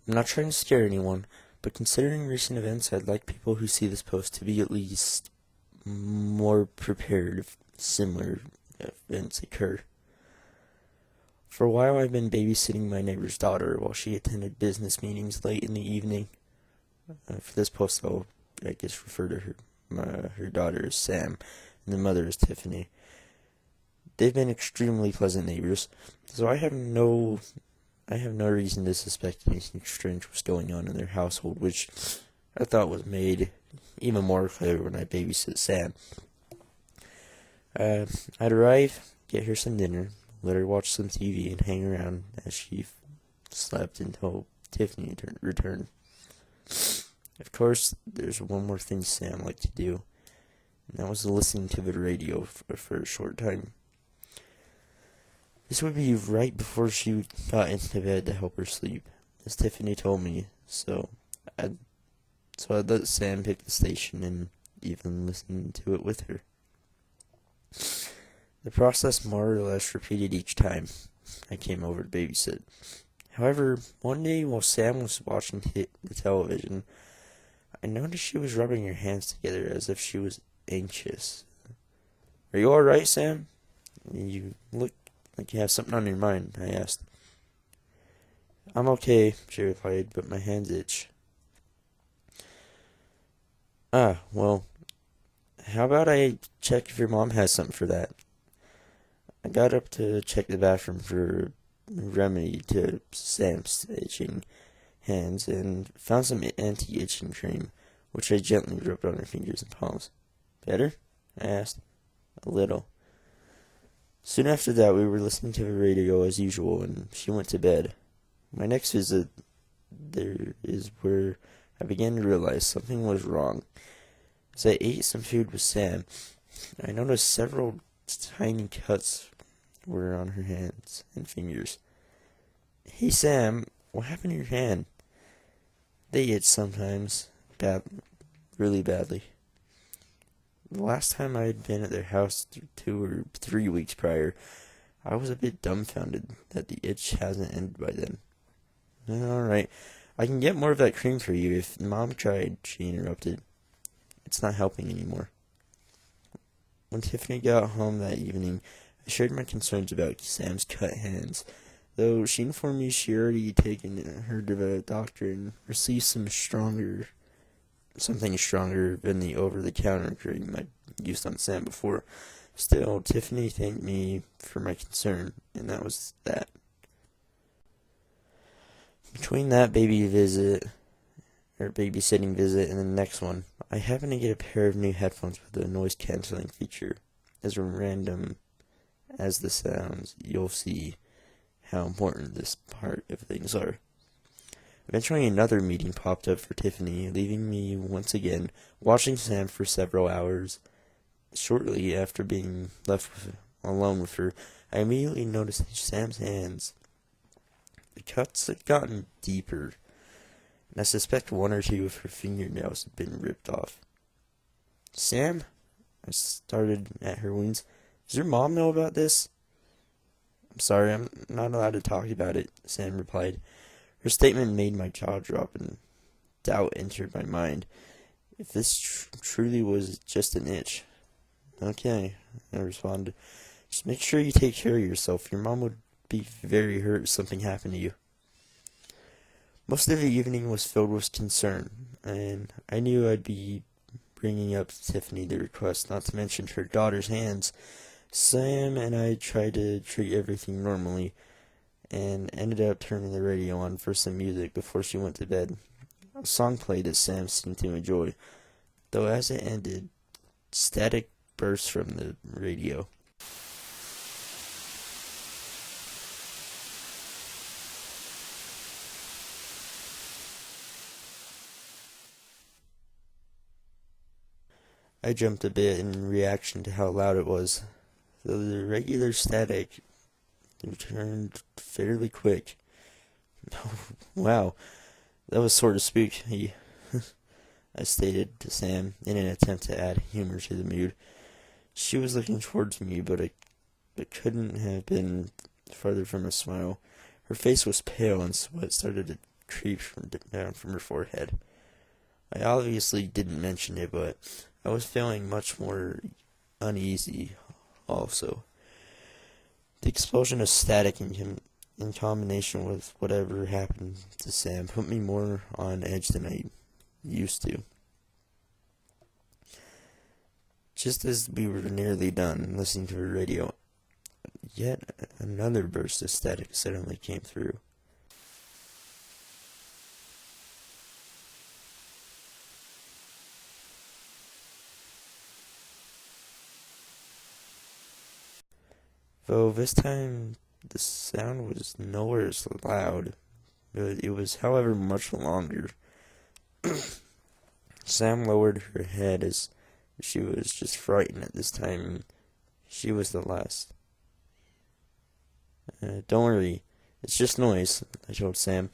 I'm not trying to scare anyone, but considering recent events, I'd like people who see this post to be at least more prepared if similar events occur. For a while, I've been babysitting my neighbor's daughter while she attended business meetings late in the evening. For this post, I'll, refer to her daughter as Sam, and the mother as Tiffany. They've been extremely pleasant neighbors, so I have no reason to suspect anything strange was going on in their household, which I thought was made even more clear when I babysit Sam. I'd arrive, get her some dinner, let her watch some TV, and hang around as she slept until Tiffany returned. Of course, there's one more thing Sam liked to do, and that was listening to the radio for a short time. This would be right before she got into bed to help her sleep, as Tiffany told me, so I'd let Sam pick the station and even listen to it with her. The process more or less repeated each time I came over to babysit. However, one day while Sam was watching the television, I noticed she was rubbing her hands together as if she was anxious. "Are you alright, Sam? You look like you have something on your mind," I asked. "I'm okay," she replied, "but my hands itch." Well, how about I check if your mom has something for that? I got up to check the bathroom for a remedy to Sam's itching hands and found some anti-itching cream, which I gently rubbed on her fingers and palms. "Better?" I asked. "A little." Soon after that, we were listening to the radio as usual, and she went to bed. My next visit there is where I began to realize something was wrong. As I ate some food with Sam, I noticed several tiny cuts were on her hands and fingers. "Hey, Sam, what happened to your hand?" "They itch sometimes, really badly." The last time I had been at their house 2 or 3 weeks prior, I was a bit dumbfounded that the itch hasn't ended by then. "Alright, I can get more of that cream for you if Mom tried," she interrupted. "It's not helping anymore." When Tiffany got home that evening, I shared my concerns about Sam's cut hands, though she informed me she had already taken her to the doctor and received something stronger than the over-the-counter cream I'd used on Sam before. Still, Tiffany thanked me for my concern, and that was that. Between that babysitting visit and the next one, I happened to get a pair of new headphones with a noise-canceling feature. As random as this sounds, you'll see how important this part of things are. Eventually another meeting popped up for Tiffany, leaving me once again watching Sam for several hours. Shortly after being alone with her, I immediately noticed Sam's hands. The cuts had gotten deeper, and I suspect one or two of her fingernails had been ripped off. "Sam?" I started at her wounds. "Does your mom know about this?" "I'm sorry, I'm not allowed to talk about it," Sam replied. Her statement made my jaw drop and doubt entered my mind. If this truly was just an itch. "Okay," I responded. "Just make sure you take care of yourself. Your mom would be very hurt if something happened to you." Most of the evening was filled with concern, and I knew I'd be bringing up to Tiffany the request not to mention her daughter's hands. Sam and I tried to treat everything normally, and ended up turning the radio on for some music before she went to bed. A song played that Sam seemed to enjoy, though as it ended, static burst from the radio. I jumped a bit in reaction to how loud it was, though the regular static returned fairly quick. "Wow, that was sort of spooky," I stated to Sam in an attempt to add humor to the mood. She was looking towards me, but it couldn't have been farther from a smile. Her face was pale and sweat started to creeps down from her forehead. I obviously didn't mention it, but I was feeling much more uneasy also. The explosion of static in combination with whatever happened to Sam put me more on edge than I used to. Just as we were nearly done listening to the radio, yet another burst of static suddenly came through. Though this time the sound was nowhere as loud, but it was, however, much longer. Sam lowered her head as she was just frightened at this time. She was the last. Don't worry, it's just noise, I told Sam.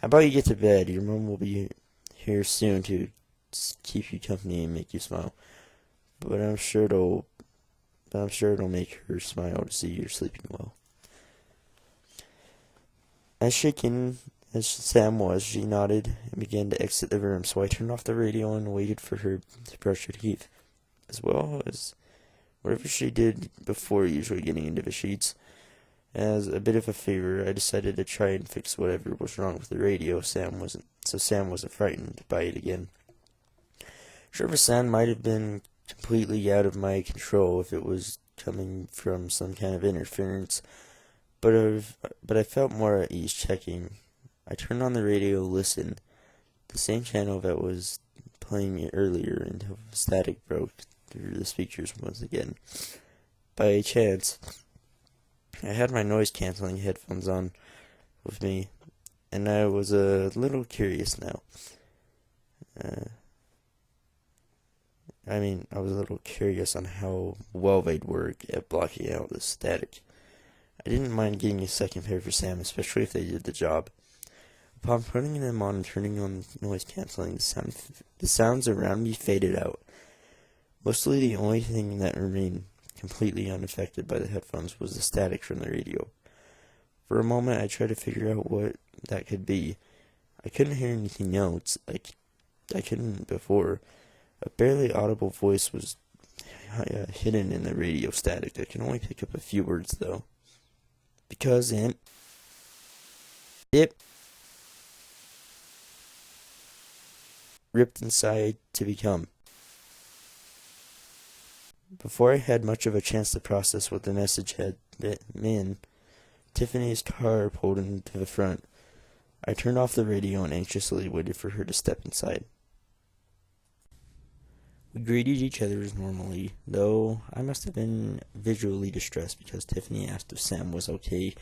How about you get to bed? Your mom will be here soon to keep you company and make you smile. But I'm sure it'll make her smile to see you're sleeping well. As shaken as Sam was, she nodded and began to exit the room, so I turned off the radio and waited for her to brush her teeth, as well as whatever she did before usually getting into the sheets. As a bit of a favor, I decided to try and fix whatever was wrong with the radio. Sam wasn't frightened by it again. Sure, the sound might have been completely out of my control if it was coming from some kind of interference, but I felt more at ease checking. I turned on the radio, listened. The same channel that was playing it earlier until static broke through the speakers once again. By chance, I had my noise-canceling headphones on with me, and I was a little curious now. I was a little curious on how well they'd work at blocking out the static. I didn't mind getting a second pair for Sam, especially if they did the job. Upon putting them on and turning on noise canceling, the sounds around me faded out. Mostly the only thing that remained completely unaffected by the headphones was the static from the radio. For a moment I tried to figure out what that could be. I couldn't hear anything else. I couldn't before. A barely audible voice was hidden in the radio static. I could only pick up a few words though. Because it ripped inside to become. Before I had much of a chance to process what the message had been, Tiffany's car pulled into the front. I turned off the radio and anxiously waited for her to step inside. We greeted each other as normally, though I must have been visually distressed because Tiffany asked if Sam was okay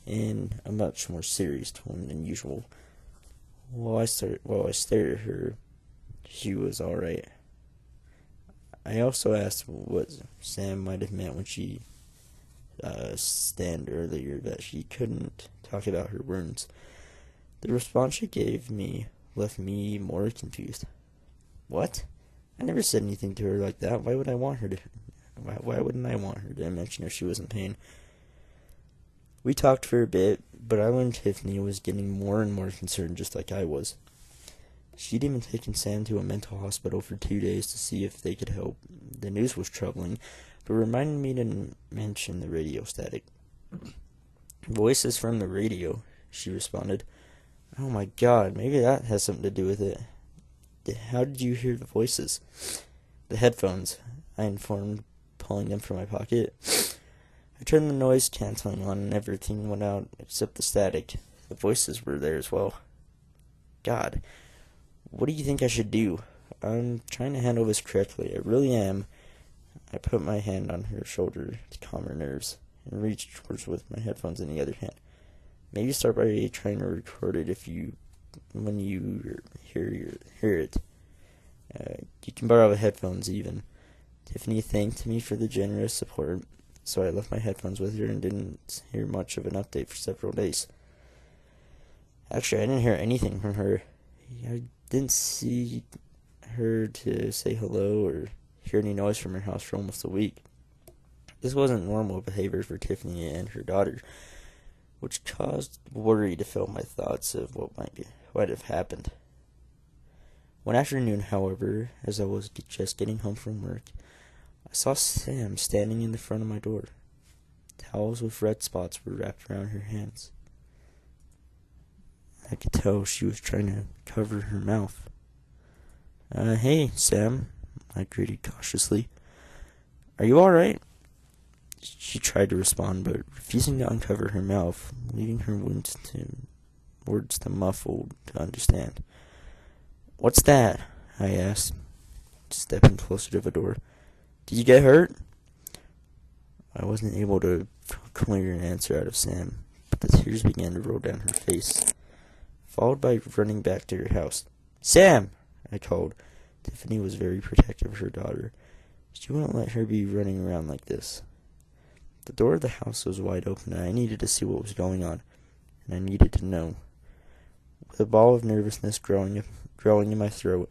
in a much more serious tone than usual. While I stared at her, she was alright. I also asked what Sam might have meant when she stated earlier that she couldn't talk about her wounds. The response she gave me left me more confused. What? I never said anything to her like that. Why wouldn't I want her to mention if she was in pain? We talked for a bit, but I learned Tiffany was getting more and more concerned, just like I was. She'd even taken Sam to a mental hospital for 2 days to see if they could help. The news was troubling, but reminded me to mention the radio static. Voices from the radio, she responded. Oh my God, maybe that has something to do with it. How did you hear the voices? The headphones, I informed, pulling them from my pocket. I turned the noise canceling on and everything went out except the static. The voices were there as well. God, what do you think I should do? I'm trying to handle this correctly. I really am. I put my hand on her shoulder to calm her nerves and reached towards with my headphones in the other hand. Maybe start by trying to record it when you hear it. You can borrow the headphones even. Tiffany thanked me for the generous support, so I left my headphones with her and didn't hear much of an update for several days. Actually, I didn't hear anything from her. I didn't see her to say hello or hear any noise from her house for almost a week. This wasn't normal behavior for Tiffany and her daughter. which caused worry to fill my thoughts of what might have happened. One afternoon, however, as I was just getting home from work, I saw Sam standing in the front of my door. Towels with red spots were wrapped around her hands. I could tell she was trying to cover her mouth. Hey, Sam, I greeted cautiously. Are you alright? She tried to respond, but refusing to uncover her mouth, leaving her words too muffled to understand. What's that? I asked, stepping closer to the door. Did you get hurt? I wasn't able to clear an answer out of Sam, but the tears began to roll down her face, followed by running back to her house. Sam! I called. Tiffany was very protective of her daughter. She wouldn't let her be running around like this. The door of the house was wide open, and I needed to see what was going on, and I needed to know. With a ball of nervousness growing in my throat,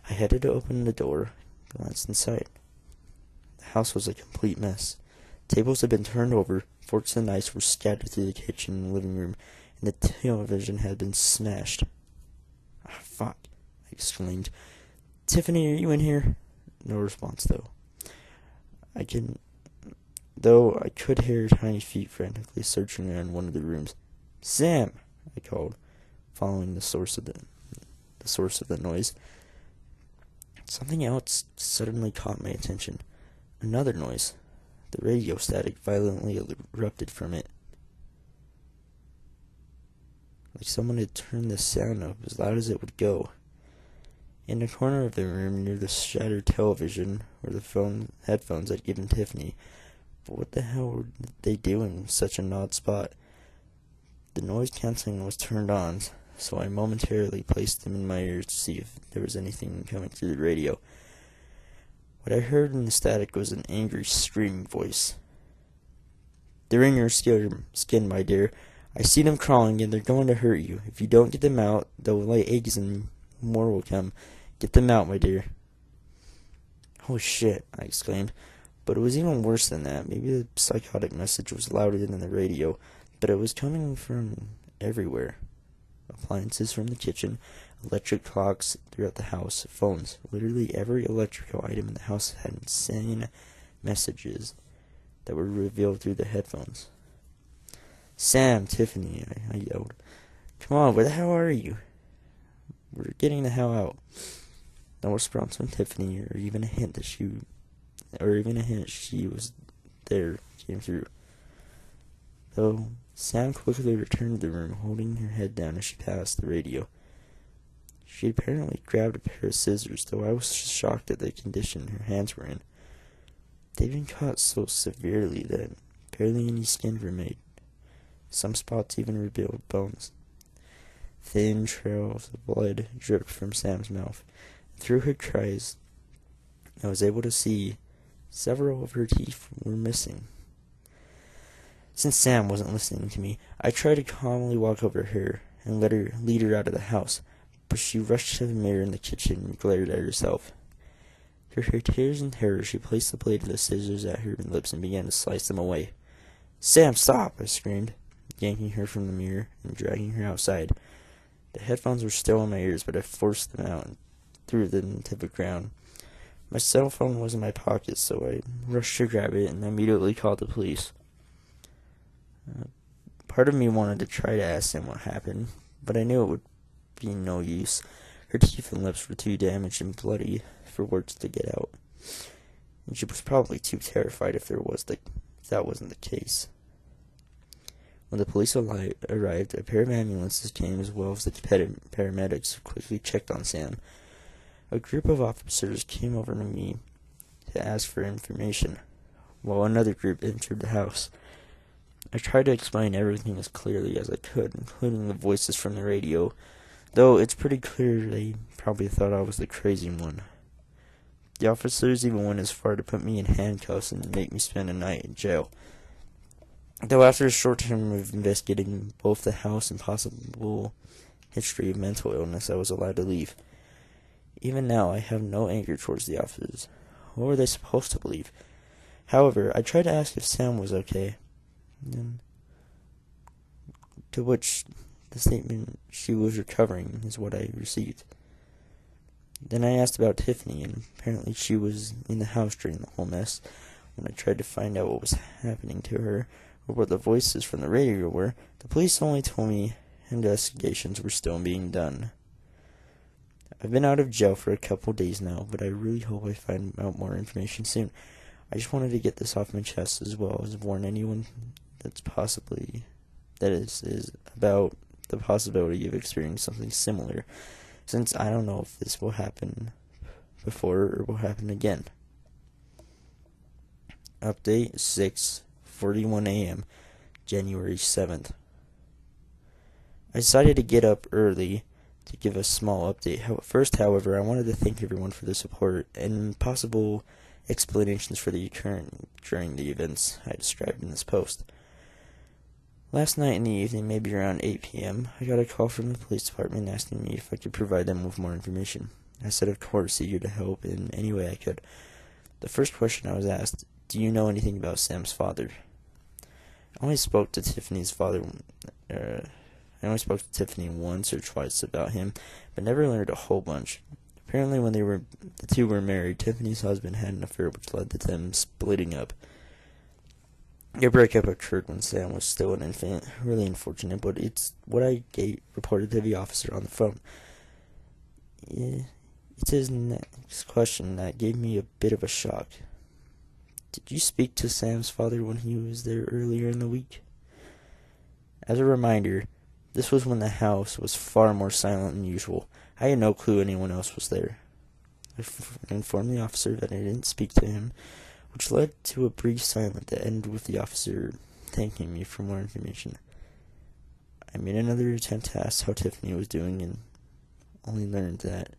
I headed to open the door, glanced inside. The house was a complete mess. Tables had been turned over, forks and knives were scattered through the kitchen and living room, and the television had been smashed. Ah, fuck, I exclaimed. Tiffany, are you in here? No response, though. I could hear tiny feet frantically searching around one of the rooms. Sam, I called, following the source of the noise. Something else suddenly caught my attention. Another noise. The radio static violently erupted from it. Like someone had turned the sound up as loud as it would go. In the corner of the room near the shattered television were the headphones I'd given Tiffany. But what the hell were they doing in such an odd spot? The noise canceling was turned on, so I momentarily placed them in my ears to see if there was anything coming through the radio. What I heard in the static was an angry, screaming voice. They're in your skin, my dear. I see them crawling, and they're going to hurt you. If you don't get them out, they'll lay eggs and more will come. Get them out, my dear. Oh shit, I exclaimed. But it was even worse than that. Maybe the psychotic message was louder than the radio, but it was coming from everywhere. Appliances from the kitchen, electric clocks throughout the house, phones. Literally every electrical item in the house had insane messages that were revealed through the headphones. Sam, Tiffany, I yelled. Come on, where the hell are you? We're getting the hell out. No response from Tiffany, or even a hint she was there came through. Though Sam quickly returned to the room, holding her head down as she passed the radio. She apparently grabbed a pair of scissors, though I was shocked at the condition her hands were in. They'd been cut so severely that barely any skin remained. Some spots even revealed bones. Thin trails of blood dripped from Sam's mouth. Through her cries, I was able to see several of her teeth were missing. Since Sam wasn't listening to me, I tried to calmly walk over to her and lead her out of the house, but she rushed to the mirror in the kitchen and glared at herself. Through her tears and terror, she placed the blade of the scissors at her lips and began to slice them away. Sam, stop! I screamed, yanking her from the mirror and dragging her outside. The headphones were still in my ears, but I forced them out and threw them to the ground. My cell phone was in my pocket, so I rushed to grab it and immediately called the police. Part of me wanted to try to ask Sam what happened, but I knew it would be no use. Her teeth and lips were too damaged and bloody for words to get out, and she was probably too terrified if that wasn't the case. When the police arrived, a pair of ambulances came as well as the paramedics who quickly checked on Sam. A group of officers came over to me to ask for information, while another group entered the house. I tried to explain everything as clearly as I could, including the voices from the radio, though it's pretty clear they probably thought I was the crazy one. The officers even went as far to put me in handcuffs and make me spend a night in jail. Though after a short term of investigating both the house and possible history of mental illness, I was allowed to leave. Even now, I have no anger towards the officers. What were they supposed to believe? However, I tried to ask if Sam was okay. And to which the statement she was recovering is what I received. Then I asked about Tiffany, and apparently she was in the house during the whole mess. When I tried to find out what was happening to her, or what the voices from the radio were, the police only told me investigations were still being done. I've been out of jail for a couple days now, but I really hope I find out more information soon. I just wanted to get this off my chest, as well as warn anyone that is about the possibility of experiencing something similar, since I don't know if this will happen before or will happen again. Update 6:41 a.m., January 7th. I decided to get up early to give a small update. First, however, I wanted to thank everyone for the support and possible explanations for the occurring during the events I described in this post. Last night in the evening, maybe around 8 p.m., I got a call from the police department asking me if I could provide them with more information. I said, of course, eager to help in any way I could. The first question I was asked, do you know anything about Sam's father? I only spoke to Tiffany once or twice about him, but never learned a whole bunch. Apparently, when the two were married, Tiffany's husband had an affair which led to them splitting up. Their breakup occurred when Sam was still an infant. Really unfortunate, but it's what I reported to the officer on the phone. It's his next question that gave me a bit of a shock. Did you speak to Sam's father when he was there earlier in the week? As a reminder, this was when the house was far more silent than usual. I had no clue anyone else was there. I informed the officer that I didn't speak to him, which led to a brief silence that ended with the officer thanking me for more information. I made another attempt to ask how Tiffany was doing and only learned that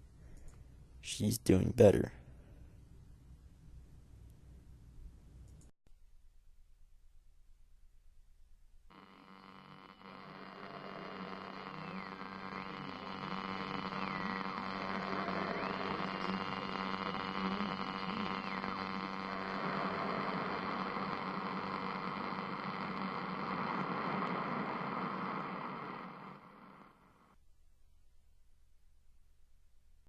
she's doing better.